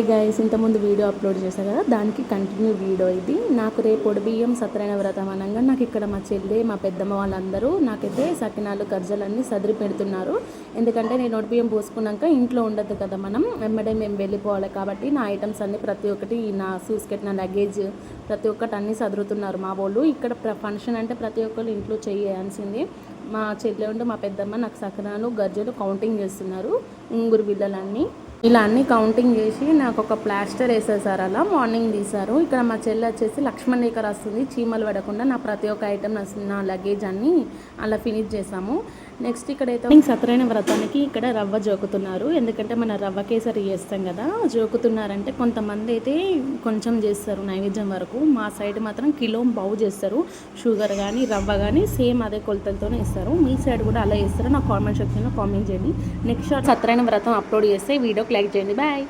Hi guys, ఇంతకుముందు video upload చేశాను కదా, దానికి కంటిన్యూ వీడియో ఇది. నాకు రేపు బియ్యం సత్యనారాయణ వ్రతం అనగా నాకు ఇక్కడ మా చెల్లి మా పెద్దమ్మ వాళ్ళందరూ నాకైతే సకినాలు గర్జలన్నీ సదిరి పెడుతున్నారు. ఎందుకంటే నేను బియ్యం పోసుకున్నాక ఇంట్లో ఉండదు కదా, మనం వెంబడే మేము వెళ్ళిపోవాలి కాబట్టి నా ఐటమ్స్ అన్నీ ప్రతి ఒక్కటి, నా సూస్కెట్, నా లగేజ్ ప్రతి ఒక్కటి అన్నీ సదురుతున్నారు మా వాళ్ళు. ఇక్కడ ఫంక్షన్ అంటే ప్రతి ఒక్కరు ఇంట్లో చేయాల్సింది. మా చెల్లి ఉండి మా పెద్దమ్మ నాకు సకినాలు గర్జలు కౌంటింగ్ చేస్తున్నారు, ఉంగురు బిళ్ళలన్నీ ఇలా అన్నీ కౌంటింగ్ చేసి నాకు ఒక ప్లాస్టర్ వేసేసారు. అలా మార్నింగ్ తీశారు. ఇక్కడ మా చెల్లి వచ్చేసి లక్ష్మణ్ రేఖ రాస్తుంది, చీమలు పడకుండా నా ప్రతి ఒక్క ఐటమ్ నా లగేజ్ అన్నీ అలా ఫినిష్ చేసాము. నెక్స్ట్ ఇక్కడైతే సత్యనారాయణ వ్రతానికి ఇక్కడ రవ్వ జోకుతున్నారు. ఎందుకంటే మన రవ్వ కేసరి చేస్తాం కదా, జోకుతున్నారంటే కొంతమంది అయితే కొంచెం చేస్తారు నైవేద్యం వరకు. మా సైడ్ మాత్రం కిలో బావు చేస్తారు. షుగర్ కానీ రవ్వ కానీ సేమ్ అదే కొలతలతోనే ఇస్తారు. మీ సైడ్ కూడా అలా చేస్తారు? నా కామెంట్ సెక్షన్లో కామెంట్ చేయండి. నెక్స్ట్ సత్యనారాయణ వ్రతం అప్లోడ్ చేస్తే వీడియోకి లైక్ చేయండి. బాయ్.